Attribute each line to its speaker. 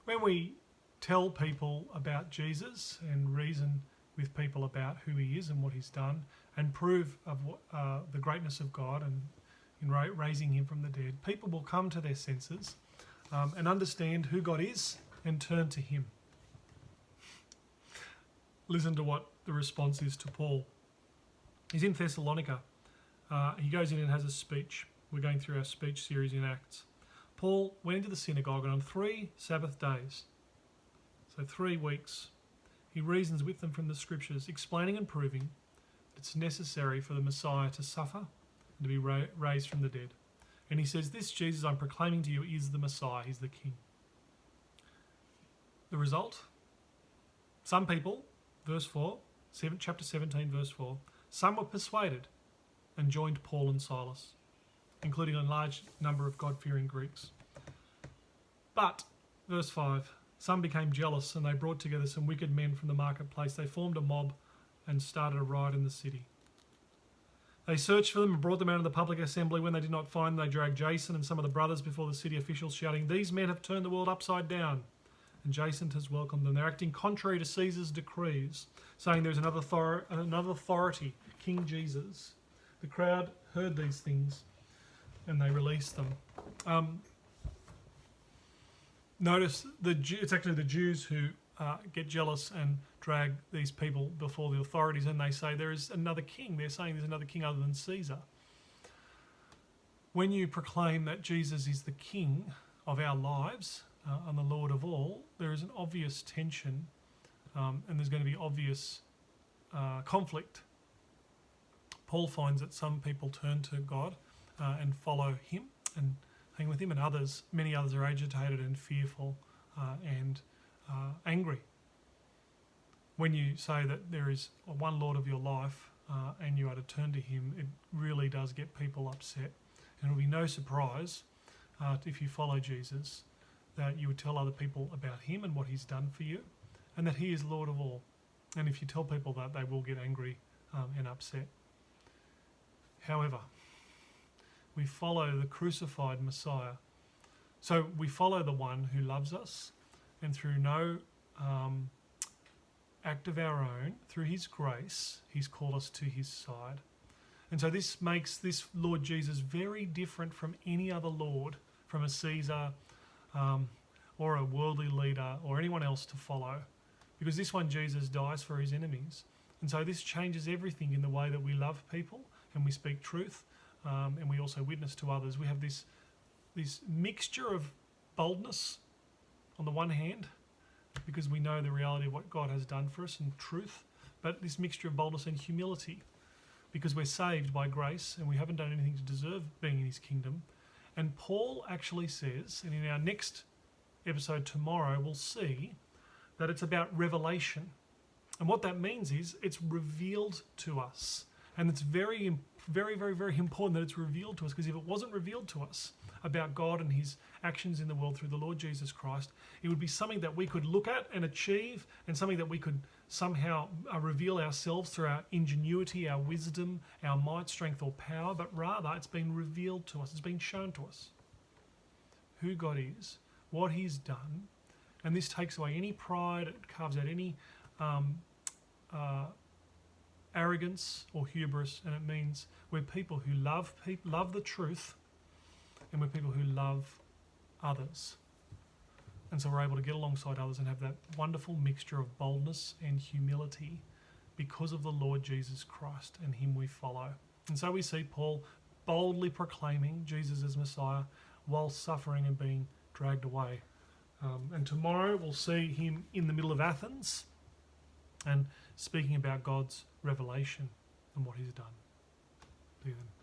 Speaker 1: when we tell people about Jesus and reason with people about who he is and what he's done and prove of the greatness of God and in raising him from the dead, people will come to their senses and understand who God is and turn to him. Listen to what the response is to Paul. He's in Thessalonica. He goes in and has a speech. We're going through our speech series in Acts. Paul went into the synagogue, and on 3 Sabbath days, so 3 weeks, he reasons with them from the scriptures, explaining and proving it's necessary for the Messiah to suffer and to be raised from the dead. And he says, this Jesus I'm proclaiming to you is the Messiah, he's the King. The result? Some people, verse 4, chapter 17, verse 4, some were persuaded and joined Paul and Silas, including a large number of God-fearing Greeks. But, verse 5, some became jealous and they brought together some wicked men from the marketplace. They formed a mob and started a riot in the city. They searched for them and brought them out of the public assembly. When they did not find them, they dragged Jason and some of the brothers before the city officials, shouting, these men have turned the world upside down. And Jason has welcomed them. They're acting contrary to Caesar's decrees, saying there's another authority, King Jesus. The crowd heard these things and they released them. Notice it's actually the Jews who get jealous and drag these people before the authorities, and they say there is another king. They're saying there's another king other than Caesar. When you proclaim that Jesus is the king of our lives and the Lord of all, there is an obvious tension and there's going to be obvious conflict. Paul finds that some people turn to God and follow him and hang with him, and many others are agitated and fearful and angry. When you say that there is one Lord of your life and you are to turn to him, it really does get people upset. And it will be no surprise if you follow Jesus that you would tell other people about him and what he's done for you, and that he is Lord of all. And if you tell people that, they will get angry and upset. However, we follow the crucified Messiah. So we follow the one who loves us, and through no act of our own, through his grace, he's called us to his side. And so this makes this Lord Jesus very different from any other Lord, from a Caesar or a worldly leader or anyone else to follow, because this one, Jesus, dies for his enemies. And so this changes everything in the way that we love people and we speak truth, and we also witness to others. We have this mixture of boldness on the one hand, because we know the reality of what God has done for us and truth, but this mixture of boldness and humility, because we're saved by grace and we haven't done anything to deserve being in his kingdom. And Paul actually says, and in our next episode tomorrow, we'll see that it's about revelation. And what that means is it's revealed to us. And it's very, very, very, very important that it's revealed to us, because if it wasn't revealed to us about God and his actions in the world through the Lord Jesus Christ, it would be something that we could look at and achieve, and something that we could somehow reveal ourselves through our ingenuity, our wisdom, our might, strength or power, but rather it's been revealed to us, it's been shown to us who God is, what he's done, and this takes away any pride, it carves out any arrogance or hubris, and it means we're people who love the truth, and we're people who love others. And so we're able to get alongside others and have that wonderful mixture of boldness and humility because of the Lord Jesus Christ and him we follow. And so we see Paul boldly proclaiming Jesus as Messiah while suffering and being dragged away. And tomorrow we'll see him in the middle of Athens and speaking about God's revelation and what he's done. See you then.